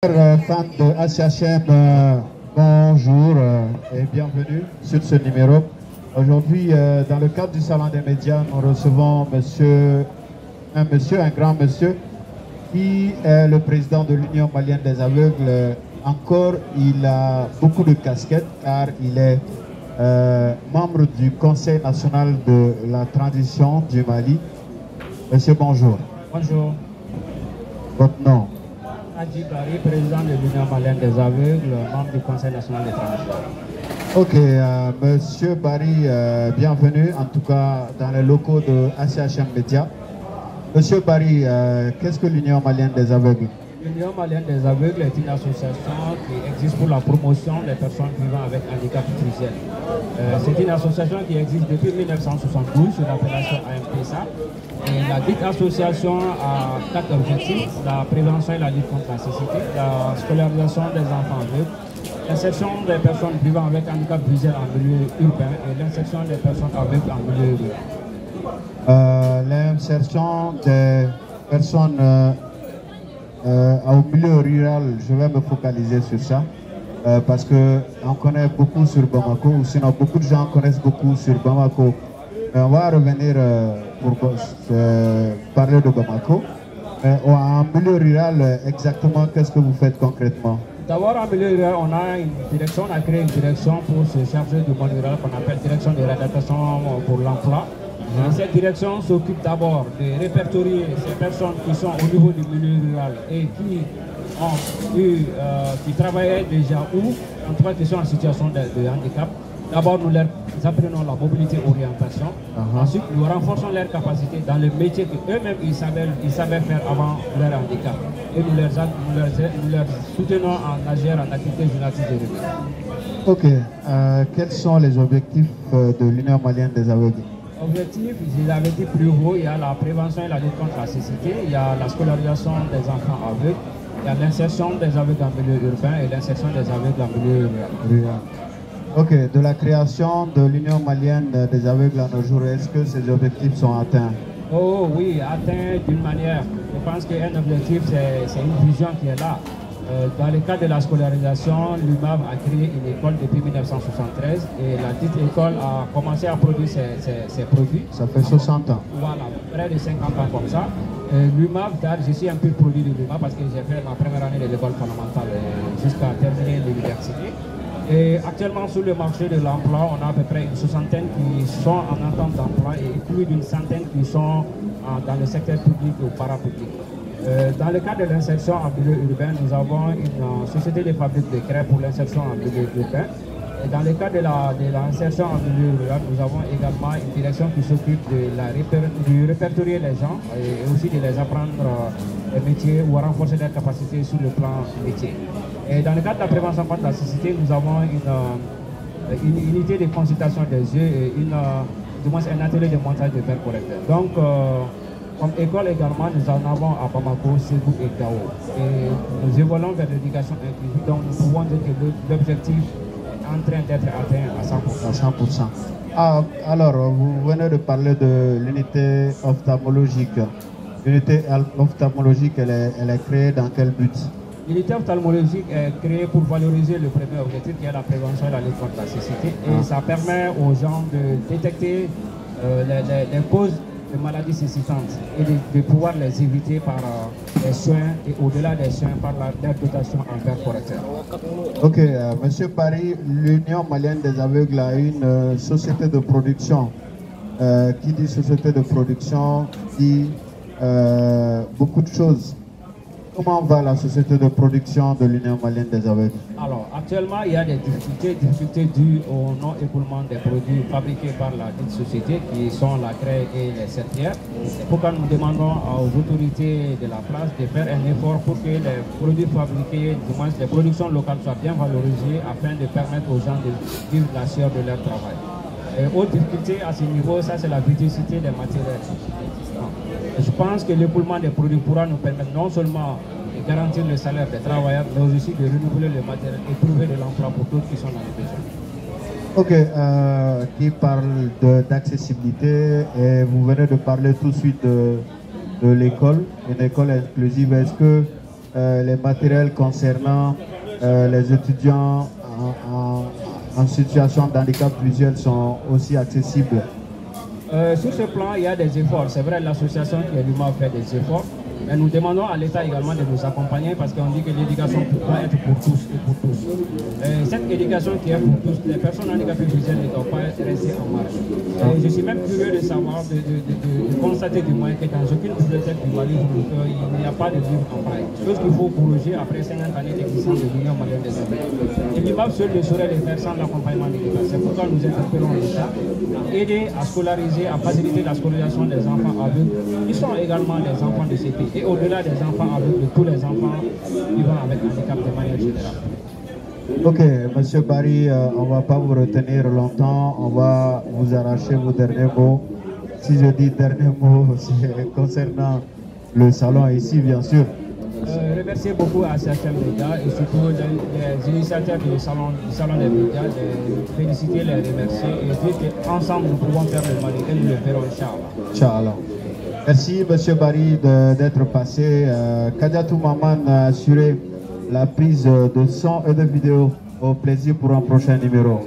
Fans de ACHM, bonjour et bienvenue sur ce numéro. Aujourd'hui, dans le cadre du Salon des médias, nous recevons un grand monsieur, qui est le président de l'Union malienne des aveugles. Encore, il a beaucoup de casquettes car il est membre du Conseil national de la transition du Mali. Monsieur, bonjour. Bonjour. Votre nom? Adji Bari, président de l'Union malienne des aveugles, membre du Conseil national des transitions. Ok, Monsieur Bari, bienvenue en tout cas dans les locaux de ACHM Média. Monsieur Bari, qu'est-ce que l'Union malienne des aveugles? L'Union malienne des aveugles est une association qui existe pour la promotion des personnes vivant avec handicap visuel. C'est une association qui existe depuis 1972 sur l'appellation AMPSA. Et la dite association a 4 objectifs: la prévention et la lutte contre la cécité, la scolarisation des enfants aveugles, l'insertion des personnes vivant avec handicap visuel en milieu urbain et l'insertion des personnes aveugles en milieu rural. L'insertion des personnes au milieu rural, je vais me focaliser sur ça parce qu'on connaît beaucoup sur Bamako, ou sinon beaucoup de gens connaissent beaucoup sur Bamako. On va revenir pour parler de Bamako. En milieu rural, exactement, qu'est-ce que vous faites concrètement? D'abord, en milieu rural, on a créé une direction pour se charger du monde rural qu'on appelle direction de réadaptation pour l'emploi. Cette direction s'occupe d'abord de répertorier ces personnes qui sont au niveau du milieu rural et qui travaillaient déjà ou en tout cas qui sont en situation de handicap. D'abord, nous leur apprenons la mobilité-orientation. Ensuite, nous renforçons leurs capacités dans le métier qu'eux-mêmes ils savaient faire avant leur handicap. Et nous leur soutenons en agir en activité journalistique de revue. Ok. Quels sont les objectifs de l'Union malienne des aveugles? Objectif, je l'avais dit plus haut, il y a la prévention et la lutte contre la cécité, il y a la scolarisation des enfants aveugles, il y a l'insertion des aveugles en milieu urbain et l'insertion des aveugles en milieu rural. Ok, de la création de l'Union malienne des aveugles à nos jours, est-ce que ces objectifs sont atteints? Oh oui, atteints d'une manière. Je pense qu'un objectif, c'est une vision qui est là. Dans le cadre de la scolarisation, l'UMAV a créé une école depuis 1973 et la dite école a commencé à produire ses produits. Ça fait 60 ans. Voilà, près de 50 ans comme ça. L'UMAV, je suis un peu produit de l'UMAV parce que j'ai fait ma première année de l'école fondamentale jusqu'à terminer l'université. Et actuellement, sur le marché de l'emploi, on a à peu près une soixantaine qui sont en attente d'emploi et plus d'une centaine qui sont dans le secteur public ou parapublic. Dans le cadre de l'insertion en milieu urbain, nous avons une société de fabrique de craie pour l'insertion en milieu urbain. Et dans le cadre de l'insertion en milieu rural, nous avons également une direction qui s'occupe de répertorier les gens et aussi de les apprendre les métiers ou à renforcer leurs capacités sur le plan métier. Et dans le cadre de la prévention contre la cécité, nous avons une unité de consultation des yeux et un atelier de montage de verres correcteurs. Donc, comme école également, nous en avons à Bamako, Ségou et Gao. Et nous évoluons vers l'éducation inclusive, donc nous pouvons dire que l'objectif est en train d'être atteint à 100%. Ah, alors, vous venez de parler de l'unité ophtalmologique. L'unité ophtalmologique, elle est créée dans quel but? L'unité ophtalmologique est créée pour valoriser le premier objectif qui est la prévention et la lutte contre la cécité. Et ça permet aux gens de détecter les causes de maladies cécitantes et de pouvoir les éviter par les soins et au-delà des soins par leur dotation en verres correcteurs. Ok, Monsieur Bari, l'Union malienne des aveugles a une société de production. Qui dit société de production dit beaucoup de choses. Comment va la société de production de l'Union malienne des aveugles? Alors, actuellement, il y a des difficultés dues au non-écoulement des produits fabriqués par la dite société, qui sont la craie et les serpillères. C'est pourquoi nous demandons aux autorités de la place de faire un effort pour que les produits fabriqués, du moins les productions locales, soient bien valorisées afin de permettre aux gens de vivre la sueur de leur travail. Autre difficulté à ce niveau, ça c'est la vétusté des matériels existants. Je pense que l'écoulement des produits pourra nous permettre non seulement de garantir le salaire des travailleurs, mais aussi de renouveler le matériel et trouver de l'emploi pour d'autres qui sont dans les besoins. Ok, qui parle d'accessibilité et vous venez de parler tout de suite de l'école, une école inclusive. Est-ce que les matériels concernant les étudiants en situation de handicap visuel sont aussi accessibles? Sur ce plan, il y a des efforts. C'est vrai, l'association qui est l'UMA fait des efforts. Mais nous demandons à l'État également de nous accompagner parce qu'on dit que l'éducation doit être pour tous et pour tous. Cette éducation qui est pour tous, les personnes handicapées visuelles ne doivent pas rester en marge. Je suis même curieux de savoir, de constater du moins que dans aucune bibliothèque du Mali, il n'y a pas de livre en braille. Chose qu'il faut corriger après 50 années d'existence de l'Union malienne des aveugles. Et l'IMAP seul ne saurait le faire sans l'accompagnement de l'État. C'est pourquoi nous interpellons l'État à aider à scolariser, à faciliter la scolarisation des enfants aveugles. Ils sont également des enfants de ces pays. Et au-delà des enfants aveugles, de tous les enfants vivant avec handicap de manière générale. Ok, Monsieur Barry, on ne va pas vous retenir longtemps, on va vous arracher vos derniers mots. Si je dis derniers mots, c'est concernant le salon ici, bien sûr. Remercier beaucoup à CHM Média et surtout les initiateurs du salon des médias, de féliciter, les remercier et dire qu'ensemble nous pouvons faire le Mali et nous le verrons, Inch'Allah. Inch'Allah. Merci M. Barry d'être passé. Kadiatou Maman a assuré la prise de son et de vidéo. Au plaisir pour un prochain numéro.